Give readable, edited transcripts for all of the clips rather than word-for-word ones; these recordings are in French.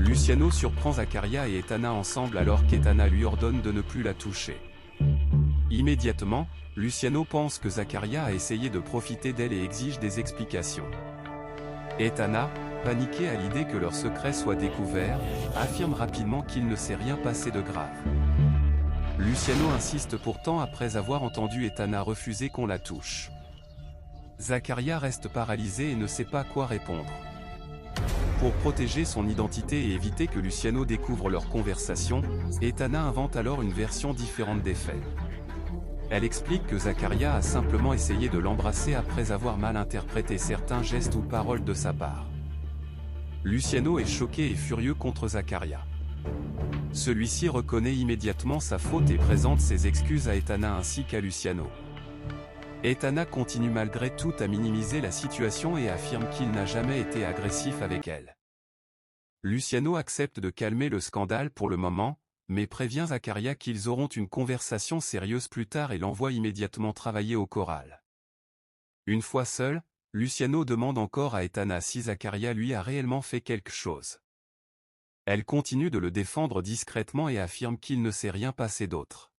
Luciano surprend Zakaria et Etana ensemble alors qu'Etana lui ordonne de ne plus la toucher. Immédiatement, Luciano pense que Zakaria a essayé de profiter d'elle et exige des explications. Etana, paniqué à l'idée que leur secret soit découvert, affirme rapidement qu'il ne s'est rien passé de grave. Luciano insiste pourtant après avoir entendu Etana refuser qu'on la touche. Zakaria reste paralysé et ne sait pas quoi répondre. Pour protéger son identité et éviter que Luciano découvre leur conversation, Etana invente alors une version différente des faits. Elle explique que Zakaria a simplement essayé de l'embrasser après avoir mal interprété certains gestes ou paroles de sa part. Luciano est choqué et furieux contre Zakaria. Celui-ci reconnaît immédiatement sa faute et présente ses excuses à Etana ainsi qu'à Luciano. Etana continue malgré tout à minimiser la situation et affirme qu'il n'a jamais été agressif avec elle. Luciano accepte de calmer le scandale pour le moment, mais prévient Zakaria qu'ils auront une conversation sérieuse plus tard et l'envoie immédiatement travailler au choral. Une fois seul, Luciano demande encore à Etana si Zakaria lui a réellement fait quelque chose. Elle continue de le défendre discrètement et affirme qu'il ne s'est rien passé d'autre.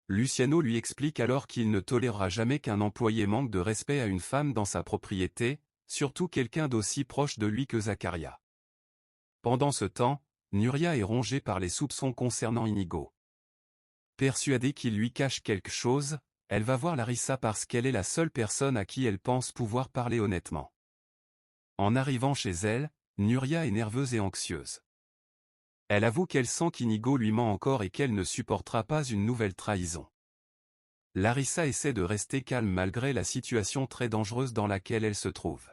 Luciano lui explique alors qu'il ne tolérera jamais qu'un employé manque de respect à une femme dans sa propriété, surtout quelqu'un d'aussi proche de lui que Zakaria. Pendant ce temps, Nuria est rongée par les soupçons concernant Inigo. Persuadée qu'il lui cache quelque chose, elle va voir Larissa parce qu'elle est la seule personne à qui elle pense pouvoir parler honnêtement. En arrivant chez elle, Nuria est nerveuse et anxieuse. Elle avoue qu'elle sent qu'Inigo lui ment encore et qu'elle ne supportera pas une nouvelle trahison. Larissa essaie de rester calme malgré la situation très dangereuse dans laquelle elle se trouve.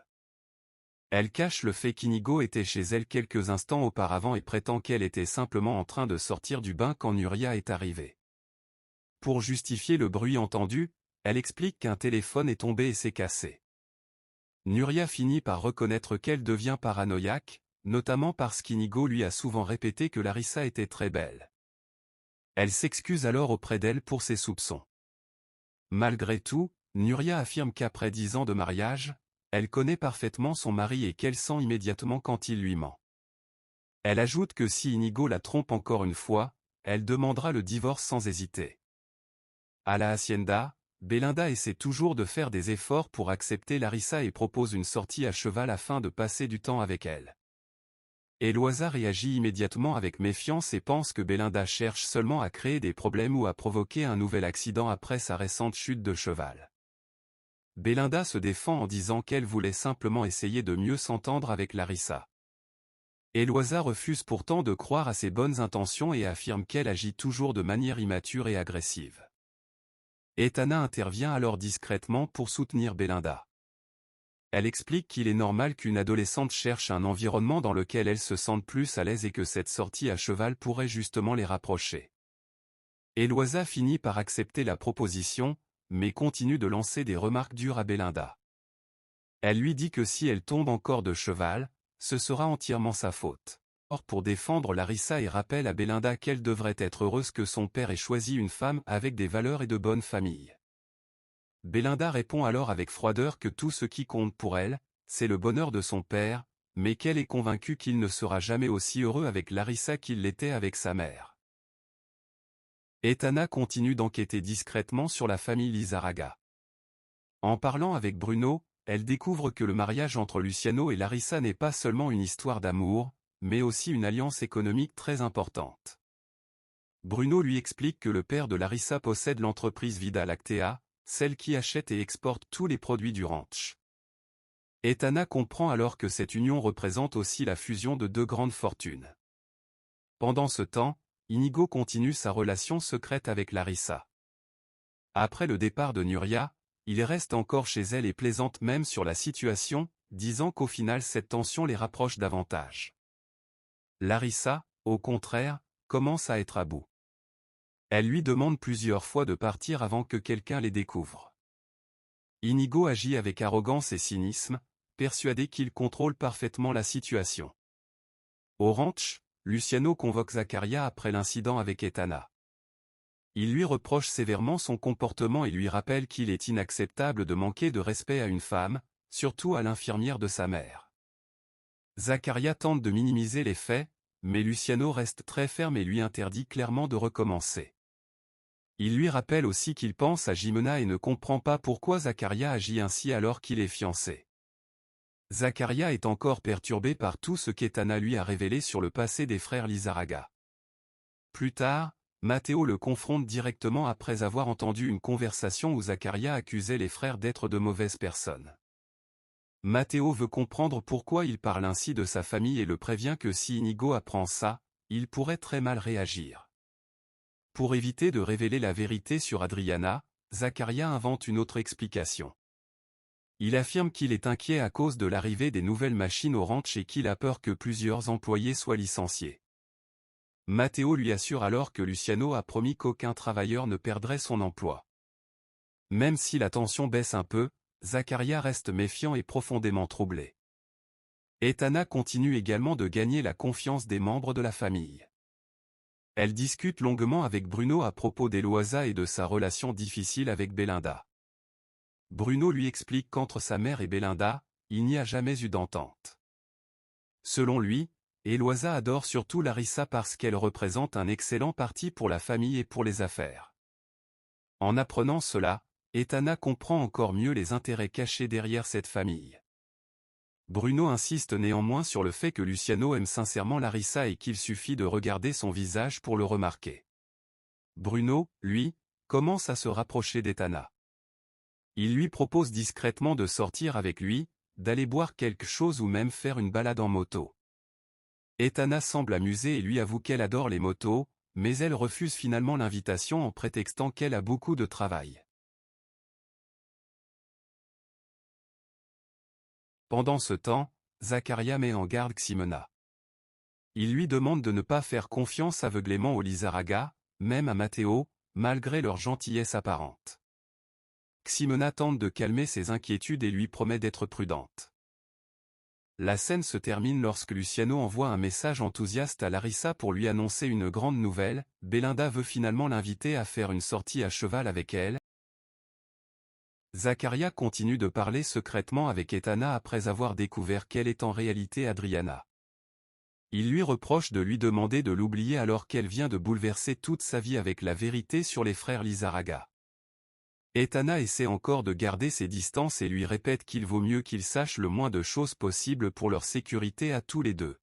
Elle cache le fait qu'Inigo était chez elle quelques instants auparavant et prétend qu'elle était simplement en train de sortir du bain quand Nuria est arrivée. Pour justifier le bruit entendu, elle explique qu'un téléphone est tombé et s'est cassé. Nuria finit par reconnaître qu'elle devient paranoïaque, notamment parce qu'Inigo lui a souvent répété que Larissa était très belle. Elle s'excuse alors auprès d'elle pour ses soupçons. Malgré tout, Nuria affirme qu'après 10 ans de mariage, elle connaît parfaitement son mari et qu'elle sent immédiatement quand il lui ment. Elle ajoute que si Inigo la trompe encore une fois, elle demandera le divorce sans hésiter. À la hacienda, Belinda essaie toujours de faire des efforts pour accepter Larissa et propose une sortie à cheval afin de passer du temps avec elle. Eloisa réagit immédiatement avec méfiance et pense que Belinda cherche seulement à créer des problèmes ou à provoquer un nouvel accident après sa récente chute de cheval. Belinda se défend en disant qu'elle voulait simplement essayer de mieux s'entendre avec Larissa. Eloisa refuse pourtant de croire à ses bonnes intentions et affirme qu'elle agit toujours de manière immature et agressive. Etana intervient alors discrètement pour soutenir Belinda. Elle explique qu'il est normal qu'une adolescente cherche un environnement dans lequel elle se sente plus à l'aise et que cette sortie à cheval pourrait justement les rapprocher. Eloisa finit par accepter la proposition, mais continue de lancer des remarques dures à Belinda. Elle lui dit que si elle tombe encore de cheval, ce sera entièrement sa faute. Or pour défendre Larissa et rappelle à Belinda qu'elle devrait être heureuse que son père ait choisi une femme avec des valeurs et de bonne famille. Belinda répond alors avec froideur que tout ce qui compte pour elle, c'est le bonheur de son père, mais qu'elle est convaincue qu'il ne sera jamais aussi heureux avec Larissa qu'il l'était avec sa mère. Etana continue d'enquêter discrètement sur la famille Lizarraga. En parlant avec Bruno, elle découvre que le mariage entre Luciano et Larissa n'est pas seulement une histoire d'amour, mais aussi une alliance économique très importante. Bruno lui explique que le père de Larissa possède l'entreprise Vida Lactea, celle qui achète et exporte tous les produits du ranch. Etana comprend alors que cette union représente aussi la fusion de deux grandes fortunes. Pendant ce temps, Inigo continue sa relation secrète avec Larissa. Après le départ de Nuria, il reste encore chez elle et plaisante même sur la situation, disant qu'au final cette tension les rapproche davantage. Larissa, au contraire, commence à être à bout. Elle lui demande plusieurs fois de partir avant que quelqu'un les découvre. Inigo agit avec arrogance et cynisme, persuadé qu'il contrôle parfaitement la situation. Au ranch, Luciano convoque Zakaria après l'incident avec Etana. Il lui reproche sévèrement son comportement et lui rappelle qu'il est inacceptable de manquer de respect à une femme, surtout à l'infirmière de sa mère. Zakaria tente de minimiser les faits, mais Luciano reste très ferme et lui interdit clairement de recommencer. Il lui rappelle aussi qu'il pense à Jimena et ne comprend pas pourquoi Zaccaria agit ainsi alors qu'il est fiancé. Zaccaria est encore perturbé par tout ce qu'Etana lui a révélé sur le passé des frères Lizarraga. Plus tard, Matteo le confronte directement après avoir entendu une conversation où Zaccaria accusait les frères d'être de mauvaises personnes. Matteo veut comprendre pourquoi il parle ainsi de sa famille et le prévient que si Inigo apprend ça, il pourrait très mal réagir. Pour éviter de révéler la vérité sur Adriana, Zaccaria invente une autre explication. Il affirme qu'il est inquiet à cause de l'arrivée des nouvelles machines au ranch et qu'il a peur que plusieurs employés soient licenciés. Matteo lui assure alors que Luciano a promis qu'aucun travailleur ne perdrait son emploi. Même si la tension baisse un peu, Zaccaria reste méfiant et profondément troublé. Etana continue également de gagner la confiance des membres de la famille. Elle discute longuement avec Bruno à propos d'Eloisa et de sa relation difficile avec Belinda. Bruno lui explique qu'entre sa mère et Belinda, il n'y a jamais eu d'entente. Selon lui, Eloisa adore surtout Larissa parce qu'elle représente un excellent parti pour la famille et pour les affaires. En apprenant cela, Etana comprend encore mieux les intérêts cachés derrière cette famille. Bruno insiste néanmoins sur le fait que Luciano aime sincèrement Larissa et qu'il suffit de regarder son visage pour le remarquer. Bruno, lui, commence à se rapprocher d'Etana. Il lui propose discrètement de sortir avec lui, d'aller boire quelque chose ou même faire une balade en moto. Etana semble amusée et lui avoue qu'elle adore les motos, mais elle refuse finalement l'invitation en prétextant qu'elle a beaucoup de travail. Pendant ce temps, Zaccaria met en garde Ximena. Il lui demande de ne pas faire confiance aveuglément aux Lizarraga, même à Matteo, malgré leur gentillesse apparente. Ximena tente de calmer ses inquiétudes et lui promet d'être prudente. La scène se termine lorsque Luciano envoie un message enthousiaste à Larissa pour lui annoncer une grande nouvelle. Belinda veut finalement l'inviter à faire une sortie à cheval avec elle. Zaccaria continue de parler secrètement avec Etana après avoir découvert qu'elle est en réalité Adriana. Il lui reproche de lui demander de l'oublier alors qu'elle vient de bouleverser toute sa vie avec la vérité sur les frères Lizarraga. Etana essaie encore de garder ses distances et lui répète qu'il vaut mieux qu'ils sachent le moins de choses possible pour leur sécurité à tous les deux.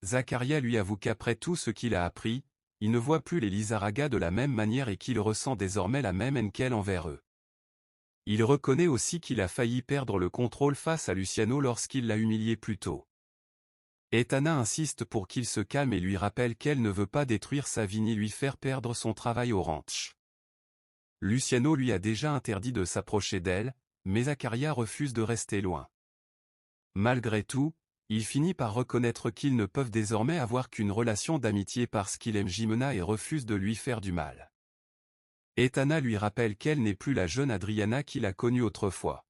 Zaccaria lui avoue qu'après tout ce qu'il a appris, il ne voit plus les Lizarraga de la même manière et qu'il ressent désormais la même haine qu'elle envers eux. Il reconnaît aussi qu'il a failli perdre le contrôle face à Luciano lorsqu'il l'a humilié plus tôt. Etana insiste pour qu'il se calme et lui rappelle qu'elle ne veut pas détruire sa vie ni lui faire perdre son travail au ranch. Luciano lui a déjà interdit de s'approcher d'elle, mais Zaccaria refuse de rester loin. Malgré tout, il finit par reconnaître qu'ils ne peuvent désormais avoir qu'une relation d'amitié parce qu'il aime Jimena et refuse de lui faire du mal. Etana lui rappelle qu'elle n'est plus la jeune Adriana qu'il a connue autrefois.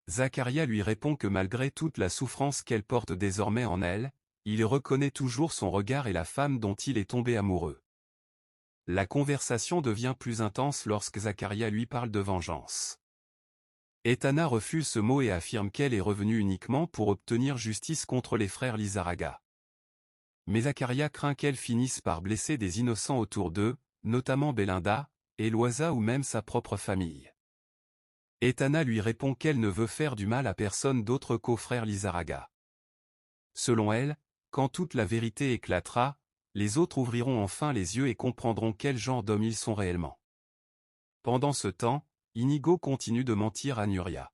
Zaccaria lui répond que malgré toute la souffrance qu'elle porte désormais en elle, il reconnaît toujours son regard et la femme dont il est tombé amoureux. La conversation devient plus intense lorsque Zaccaria lui parle de vengeance. Etana refuse ce mot et affirme qu'elle est revenue uniquement pour obtenir justice contre les frères Lizarraga. Mais Zaccaria craint qu'elle finisse par blesser des innocents autour d'eux, notamment Belinda, Eloisa ou même sa propre famille. Etana lui répond qu'elle ne veut faire du mal à personne d'autre qu'aux frères Lizarraga. Selon elle, quand toute la vérité éclatera, les autres ouvriront enfin les yeux et comprendront quel genre d'hommes ils sont réellement. Pendant ce temps, Inigo continue de mentir à Nuria.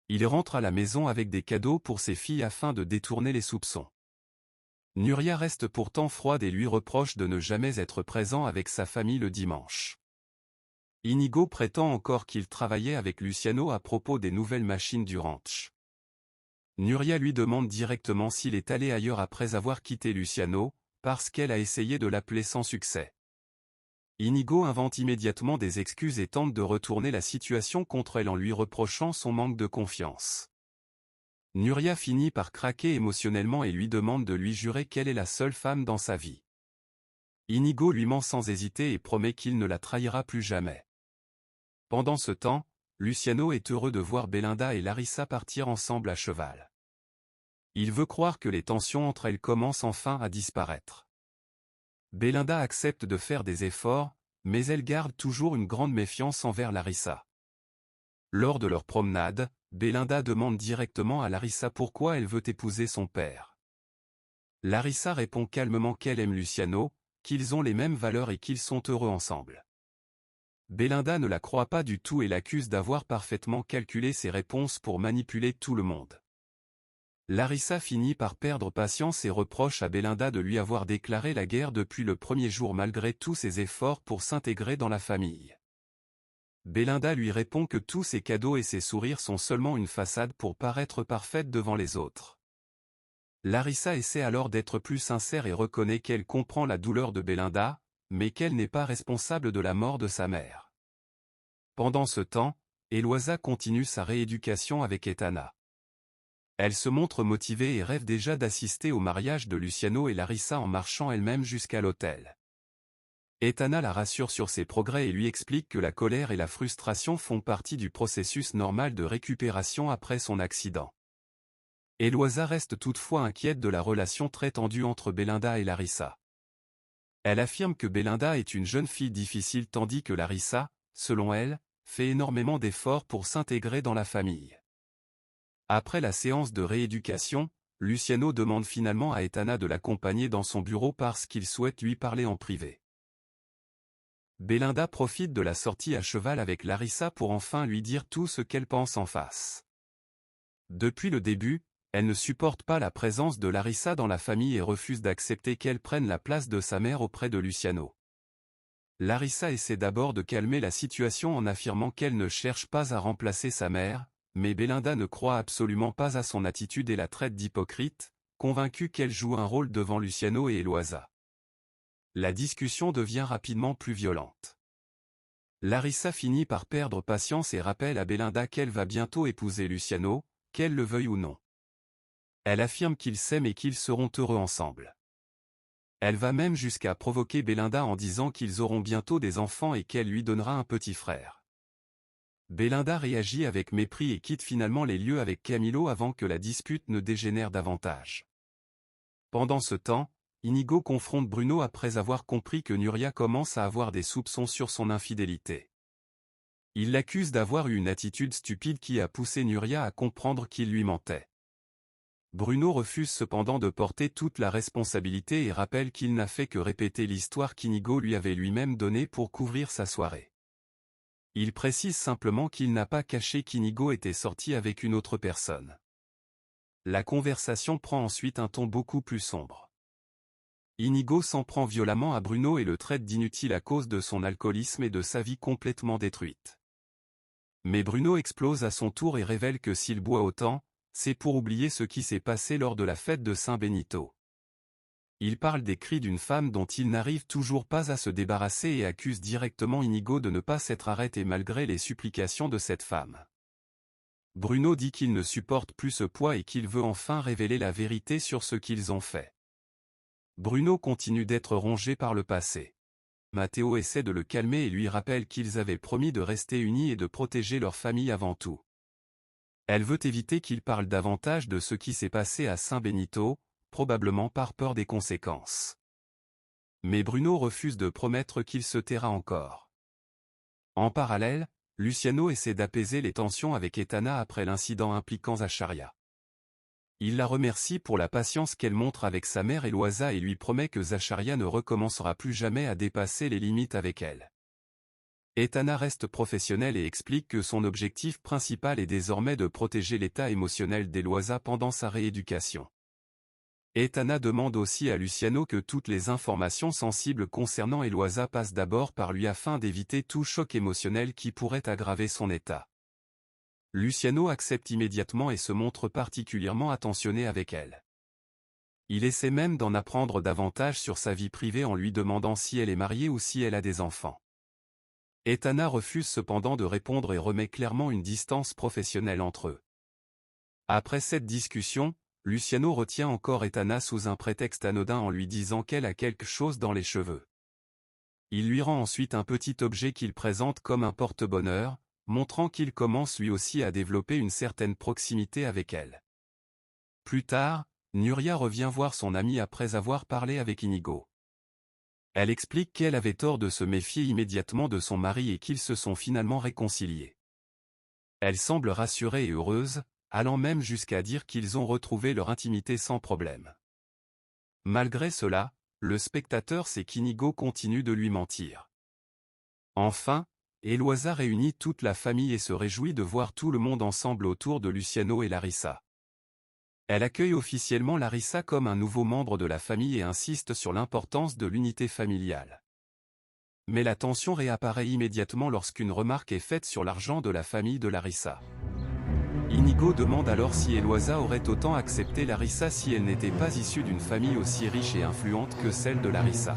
Il rentre à la maison avec des cadeaux pour ses filles afin de détourner les soupçons. Nuria reste pourtant froide et lui reproche de ne jamais être présent avec sa famille le dimanche. Inigo prétend encore qu'il travaillait avec Luciano à propos des nouvelles machines du ranch. Nuria lui demande directement s'il est allé ailleurs après avoir quitté Luciano, parce qu'elle a essayé de l'appeler sans succès. Inigo invente immédiatement des excuses et tente de retourner la situation contre elle en lui reprochant son manque de confiance. Nuria finit par craquer émotionnellement et lui demande de lui jurer qu'elle est la seule femme dans sa vie. Inigo lui ment sans hésiter et promet qu'il ne la trahira plus jamais. Pendant ce temps, Luciano est heureux de voir Belinda et Larissa partir ensemble à cheval. Il veut croire que les tensions entre elles commencent enfin à disparaître. Belinda accepte de faire des efforts, mais elle garde toujours une grande méfiance envers Larissa. Lors de leur promenade, Belinda demande directement à Larissa pourquoi elle veut épouser son père. Larissa répond calmement qu'elle aime Luciano, qu'ils ont les mêmes valeurs et qu'ils sont heureux ensemble. Belinda ne la croit pas du tout et l'accuse d'avoir parfaitement calculé ses réponses pour manipuler tout le monde. Larissa finit par perdre patience et reproche à Belinda de lui avoir déclaré la guerre depuis le premier jour malgré tous ses efforts pour s'intégrer dans la famille. Belinda lui répond que tous ses cadeaux et ses sourires sont seulement une façade pour paraître parfaite devant les autres. Larissa essaie alors d'être plus sincère et reconnaît qu'elle comprend la douleur de Belinda, mais qu'elle n'est pas responsable de la mort de sa mère. Pendant ce temps, Eloisa continue sa rééducation avec Etana. Elle se montre motivée et rêve déjà d'assister au mariage de Luciano et Larissa en marchant elle-même jusqu'à l'hôtel. Etana la rassure sur ses progrès et lui explique que la colère et la frustration font partie du processus normal de récupération après son accident. Eloisa reste toutefois inquiète de la relation très tendue entre Belinda et Larissa. Elle affirme que Belinda est une jeune fille difficile tandis que Larissa, selon elle, fait énormément d'efforts pour s'intégrer dans la famille. Après la séance de rééducation, Luciano demande finalement à Etana de l'accompagner dans son bureau parce qu'il souhaite lui parler en privé. Belinda profite de la sortie à cheval avec Larissa pour enfin lui dire tout ce qu'elle pense en face. Depuis le début, elle ne supporte pas la présence de Larissa dans la famille et refuse d'accepter qu'elle prenne la place de sa mère auprès de Luciano. Larissa essaie d'abord de calmer la situation en affirmant qu'elle ne cherche pas à remplacer sa mère, mais Belinda ne croit absolument pas à son attitude et la traite d'hypocrite, convaincue qu'elle joue un rôle devant Luciano et Eloisa. La discussion devient rapidement plus violente. Larissa finit par perdre patience et rappelle à Belinda qu'elle va bientôt épouser Luciano, qu'elle le veuille ou non. Elle affirme qu'ils s'aiment et qu'ils seront heureux ensemble. Elle va même jusqu'à provoquer Belinda en disant qu'ils auront bientôt des enfants et qu'elle lui donnera un petit frère. Belinda réagit avec mépris et quitte finalement les lieux avec Camilo avant que la dispute ne dégénère davantage. Pendant ce temps, Inigo confronte Bruno après avoir compris que Nuria commence à avoir des soupçons sur son infidélité. Il l'accuse d'avoir eu une attitude stupide qui a poussé Nuria à comprendre qu'il lui mentait. Bruno refuse cependant de porter toute la responsabilité et rappelle qu'il n'a fait que répéter l'histoire qu'Inigo lui avait lui-même donnée pour couvrir sa soirée. Il précise simplement qu'il n'a pas caché qu'Inigo était sorti avec une autre personne. La conversation prend ensuite un ton beaucoup plus sombre. Inigo s'en prend violemment à Bruno et le traite d'inutile à cause de son alcoolisme et de sa vie complètement détruite. Mais Bruno explose à son tour et révèle que s'il boit autant, c'est pour oublier ce qui s'est passé lors de la fête de Saint Benito. Il parle des cris d'une femme dont il n'arrive toujours pas à se débarrasser et accuse directement Inigo de ne pas s'être arrêté malgré les supplications de cette femme. Bruno dit qu'il ne supporte plus ce poids et qu'il veut enfin révéler la vérité sur ce qu'ils ont fait. Bruno continue d'être rongé par le passé. Matteo essaie de le calmer et lui rappelle qu'ils avaient promis de rester unis et de protéger leur famille avant tout. Elle veut éviter qu'il parle davantage de ce qui s'est passé à Saint Benito, probablement par peur des conséquences. Mais Bruno refuse de promettre qu'il se taira encore. En parallèle, Luciano essaie d'apaiser les tensions avec Etana après l'incident impliquant Zacharia. Il la remercie pour la patience qu'elle montre avec sa mère Eloisa et lui promet que Zacharia ne recommencera plus jamais à dépasser les limites avec elle. Etana reste professionnelle et explique que son objectif principal est désormais de protéger l'état émotionnel d'Eloisa pendant sa rééducation. Etana demande aussi à Luciano que toutes les informations sensibles concernant Eloisa passent d'abord par lui afin d'éviter tout choc émotionnel qui pourrait aggraver son état. Luciano accepte immédiatement et se montre particulièrement attentionné avec elle. Il essaie même d'en apprendre davantage sur sa vie privée en lui demandant si elle est mariée ou si elle a des enfants. Etana refuse cependant de répondre et remet clairement une distance professionnelle entre eux. Après cette discussion, Luciano retient encore Etana sous un prétexte anodin en lui disant qu'elle a quelque chose dans les cheveux. Il lui rend ensuite un petit objet qu'il présente comme un porte-bonheur, montrant qu'il commence lui aussi à développer une certaine proximité avec elle. Plus tard, Nuria revient voir son amie après avoir parlé avec Inigo. Elle explique qu'elle avait tort de se méfier immédiatement de son mari et qu'ils se sont finalement réconciliés. Elle semble rassurée et heureuse, allant même jusqu'à dire qu'ils ont retrouvé leur intimité sans problème. Malgré cela, le spectateur sait qu'Inigo continue de lui mentir. Enfin, Eloisa réunit toute la famille et se réjouit de voir tout le monde ensemble autour de Luciano et Larissa. Elle accueille officiellement Larissa comme un nouveau membre de la famille et insiste sur l'importance de l'unité familiale. Mais la tension réapparaît immédiatement lorsqu'une remarque est faite sur l'argent de la famille de Larissa. Inigo demande alors si Eloisa aurait autant accepté Larissa si elle n'était pas issue d'une famille aussi riche et influente que celle de Larissa.